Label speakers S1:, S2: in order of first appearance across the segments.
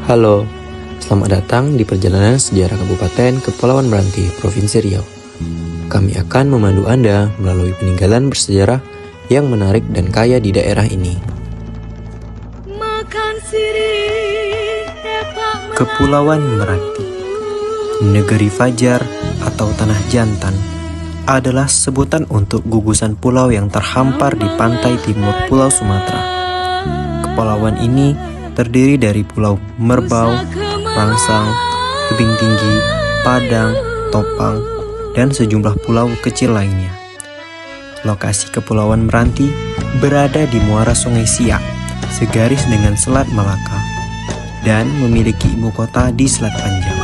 S1: Halo, selamat datang di perjalanan sejarah Kabupaten Kepulauan Meranti, Provinsi Riau. Kami akan memandu Anda melalui peninggalan bersejarah yang menarik dan kaya di daerah ini. Kepulauan Meranti, negeri fajar atau tanah jantan, adalah sebutan untuk gugusan pulau yang terhampar di pantai timur Pulau Sumatera. Kepulauan ini terdiri dari Pulau Merbau, Rangsang, Tebing Tinggi, Padang, Topang, dan sejumlah pulau kecil lainnya. Lokasi Kepulauan Meranti berada di muara Sungai Siak, segaris dengan Selat Malaka, dan memiliki ibu kota di Selat Panjang.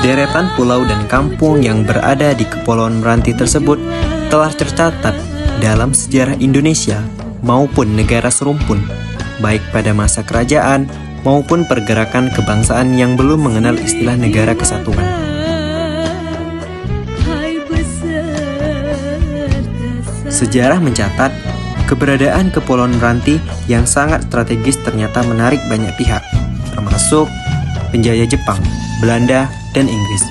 S1: Deretan pulau dan kampung yang berada di Kepulauan Meranti tersebut telah tercatat dalam sejarah Indonesia maupun negara serumpun, baik pada masa kerajaan maupun pergerakan kebangsaan yang belum mengenal istilah negara kesatuan. Sejarah mencatat keberadaan Kepulauan Meranti yang sangat strategis ternyata menarik banyak pihak, termasuk penjajah Jepang, Belanda, dan Inggris.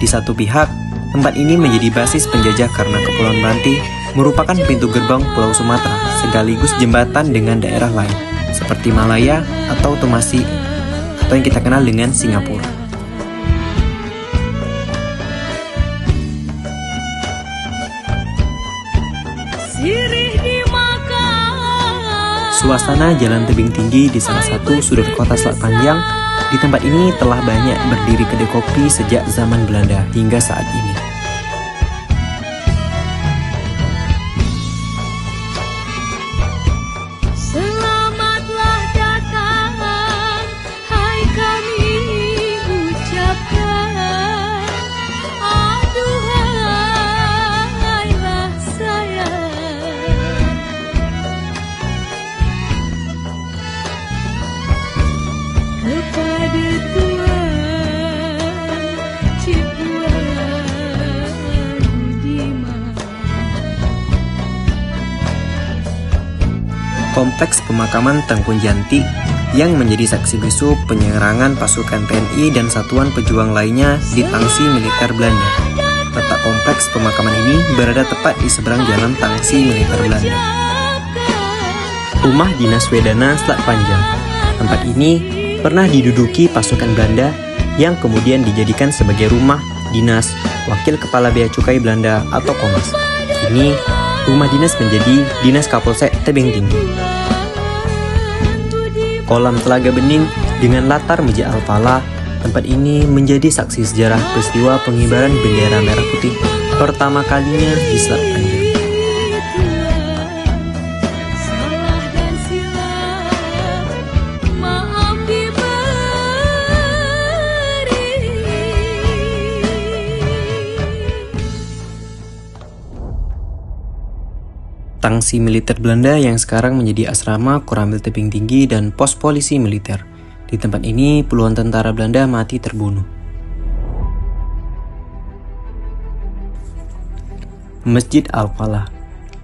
S1: Di satu pihak, tempat ini menjadi basis penjajah karena Kepulauan Meranti merupakan pintu gerbang Pulau Sumatera sekaligus jembatan dengan daerah lain seperti Malaya atau Tomasi atau yang kita kenal dengan Singapura. Suasana jalan tebing tinggi di salah satu sudut kota Selat Panjang. Di tempat ini telah banyak berdiri kedai kopi sejak zaman Belanda hingga saat ini.
S2: Selamatlah datang, hai kami ucapkan, aduhailah sayang. Kepada Tuhan Cipuan Budiman.
S1: Kompleks pemakaman Tengku Janti yang menjadi saksi bisu penyerangan pasukan TNI dan satuan pejuang lainnya di Tangsi Militer Belanda. Letak kompleks pemakaman ini berada tepat di seberang jalan Tangsi Militer Belanda. Rumah Dinas Wedana Selat Panjang. Tempat ini pernah diduduki pasukan Belanda yang kemudian dijadikan sebagai rumah dinas Wakil Kepala Bea Cukai Belanda atau Komas. Kini rumah dinas menjadi Dinas Kapolsek Tebing Tinggi. Kolam Telaga Bening dengan latar Masjid Al-Falah, tempat ini menjadi saksi sejarah peristiwa pengibaran bendera merah putih pertama kalinya di Selat Panjang. Tangsi militer Belanda yang sekarang menjadi asrama Koramil Tebing Tinggi dan pos polisi militer. Di tempat ini puluhan tentara Belanda mati terbunuh. Masjid Al-Falah,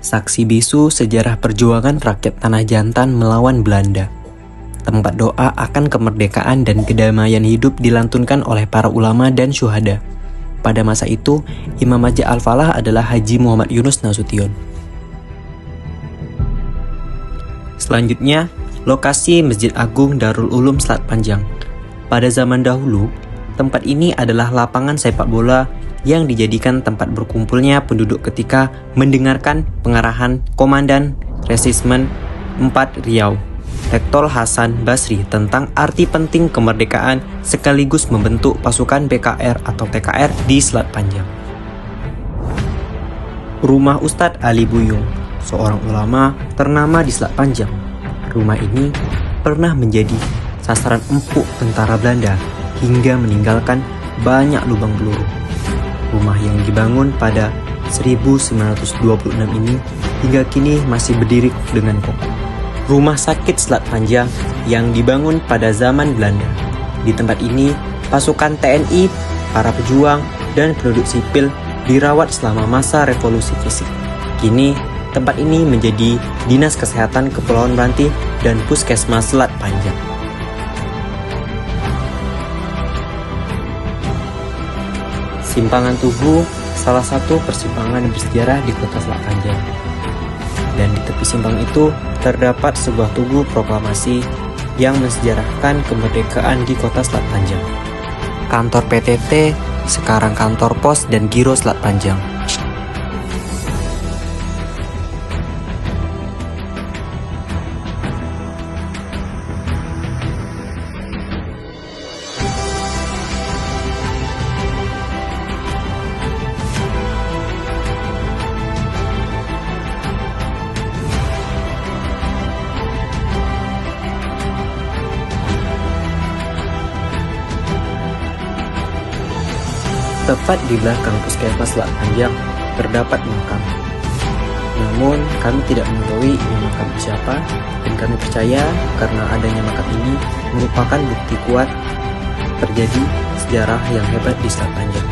S1: saksi bisu sejarah perjuangan rakyat tanah jantan melawan Belanda. Tempat doa akan kemerdekaan dan kedamaian hidup dilantunkan oleh para ulama dan syuhada. Pada masa itu, Imam Masjid Al-Falah adalah Haji Muhammad Yunus Nasution. Selanjutnya, lokasi Masjid Agung Darul Ulum Selat Panjang. Pada zaman dahulu, tempat ini adalah lapangan sepak bola yang dijadikan tempat berkumpulnya penduduk ketika mendengarkan pengarahan Komandan Resimen 4 Riau, Lektor Hasan Basri tentang arti penting kemerdekaan sekaligus membentuk pasukan PKR atau TKR di Selat Panjang. Rumah Ustadz Ali Buyung, seorang ulama ternama di Selat Panjang. Rumah ini pernah menjadi sasaran empuk tentara Belanda hingga meninggalkan banyak lubang peluru. Rumah yang dibangun pada 1926 ini hingga kini masih berdiri dengan kokoh. Rumah sakit Selat Panjang yang dibangun pada zaman Belanda. Di tempat ini, pasukan TNI, para pejuang, dan penduduk sipil dirawat selama masa revolusi fisik. Kini, Tempat ini menjadi Dinas Kesehatan Kepulauan Meranti dan Puskesmas Selat Panjang. Simpangan Tugu salah satu persimpangan bersejarah di Kota Selat Panjang. Dan di tepi simpang itu terdapat sebuah tugu proklamasi yang mensejarahkan kemerdekaan di Kota Selat Panjang. Kantor PTT, sekarang kantor pos dan Giro Selat Panjang. Tepat di belakang Puskesmas Selat Panjang terdapat makam. Namun kami tidak mengetahui ini makam siapa, dan kami percaya karena adanya makam ini merupakan bukti kuat terjadi sejarah yang hebat di Selat Panjang.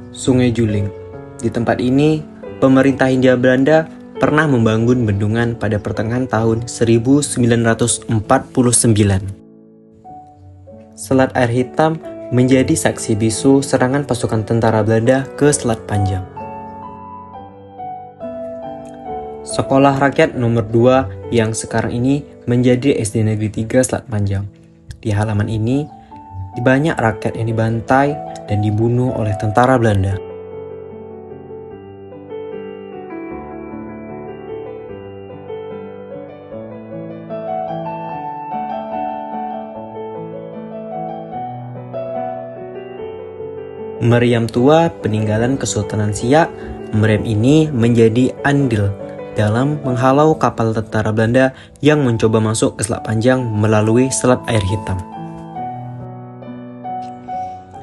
S1: Sungai Juling. Di tempat ini, pemerintah Hindia Belanda pernah membangun bendungan pada pertengahan tahun 1949. Selat Air Hitam menjadi saksi bisu serangan pasukan tentara Belanda ke Selat Panjang. Sekolah Rakyat nomor 2 yang sekarang ini menjadi SD Negeri 3 Selat Panjang. Di halaman ini, banyak rakyat yang dibantai dan dibunuh oleh tentara Belanda. Meriam tua peninggalan Kesultanan Siak, meriam ini menjadi andil dalam menghalau kapal tentara Belanda yang mencoba masuk ke Selat Panjang melalui Selat Air Hitam.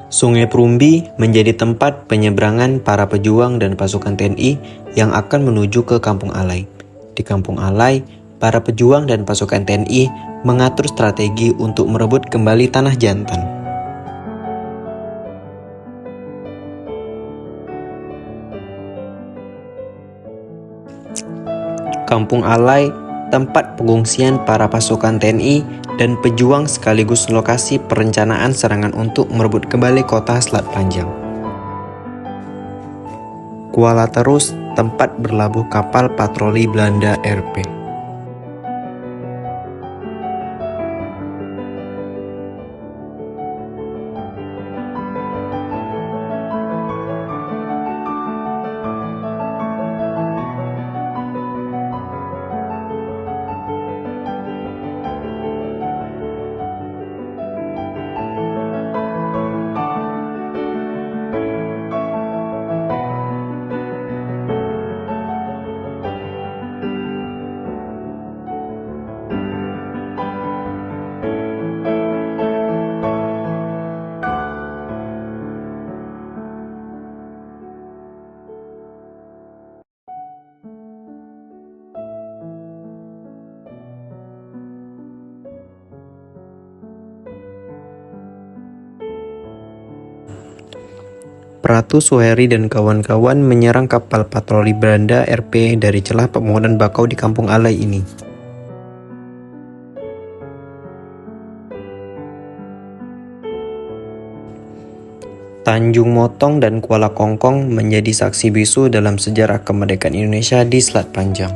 S1: Sungai Perumbi menjadi tempat penyeberangan para pejuang dan pasukan TNI yang akan menuju ke Kampung Alai. Di Kampung Alai, para pejuang dan pasukan TNI mengatur strategi untuk merebut kembali tanah jantan. Kampung Alai, tempat pengungsian para pasukan TNI dan pejuang sekaligus lokasi perencanaan serangan untuk merebut kembali kota Selat Panjang. Kuala Terus, tempat berlabuh kapal patroli Belanda RP. Pratu Suheri dan kawan-kawan menyerang kapal patroli Belanda RP dari celah pemohonan bakau di Kampung Alai ini. Tanjung Motong dan Kuala Kongkong menjadi saksi bisu dalam sejarah kemerdekaan Indonesia di Selat Panjang.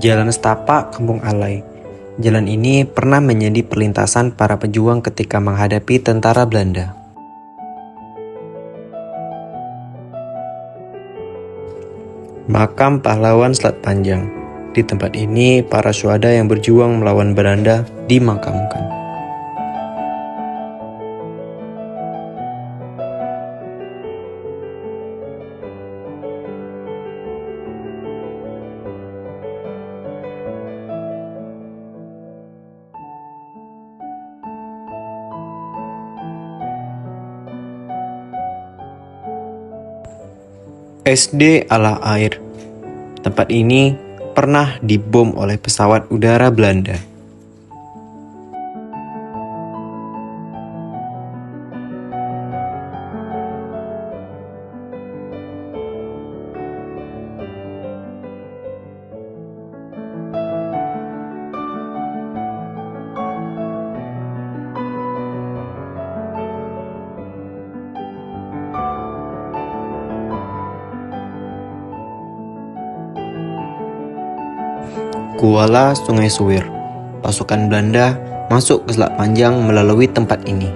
S1: Jalan Setapak, Kampung Alai. Jalan ini pernah menjadi perlintasan para pejuang ketika menghadapi tentara Belanda. Makam Pahlawan Selat Panjang. Di tempat ini, para syuhada yang berjuang melawan Belanda dimakamkan. SD ala air. Tempat ini pernah dibom oleh pesawat udara Belanda. Kuala Sungai Suwir. Pasukan Belanda masuk ke Selat Panjang melalui tempat ini.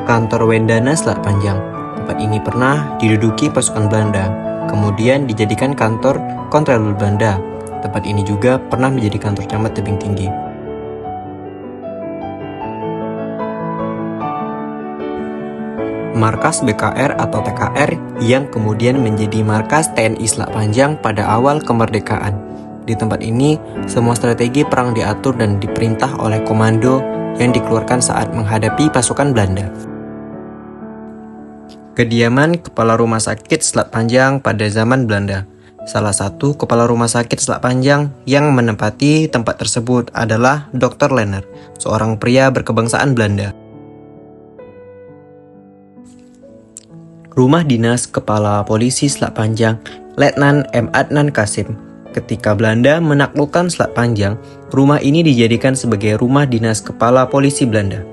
S1: Kantor Wendana Selat Panjang. Tempat ini pernah diduduki pasukan Belanda, kemudian dijadikan kantor Kontralur Belanda. Tempat ini juga pernah menjadi kantor camat tebing tinggi. Markas BKR atau TKR yang kemudian menjadi markas TNI Selat Panjang pada awal kemerdekaan. Di tempat ini, semua strategi perang diatur dan diperintah oleh komando yang dikeluarkan saat menghadapi pasukan Belanda. Kediaman Kepala Rumah Sakit Selat Panjang pada zaman Belanda. Salah satu kepala rumah sakit Selat Panjang yang menempati tempat tersebut adalah Dr. Lenner, seorang pria berkebangsaan Belanda. Rumah dinas Kepala Polisi Selat Panjang, Letnan M. Adnan Kasim. Ketika Belanda menaklukkan Selat Panjang, rumah ini dijadikan sebagai rumah dinas Kepala Polisi Belanda.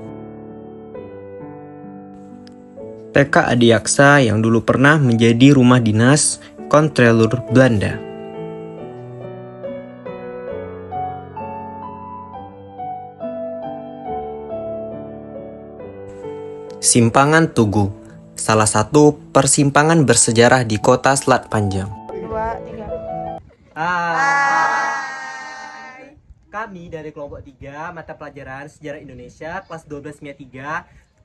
S1: TK Adiaksa yang dulu pernah menjadi rumah dinas Kontralur Belanda. Simpangan Tugu, salah satu persimpangan bersejarah di kota Selat Panjang.
S3: 2, 3.
S1: Hai. Kami dari kelompok 3 mata pelajaran Sejarah Indonesia kelas 12 MIA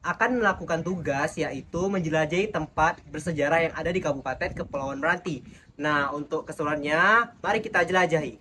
S1: 3 akan melakukan tugas yaitu menjelajahi tempat bersejarah yang ada di Kabupaten Kepulauan Meranti. Nah, untuk keseruannya, mari kita jelajahi.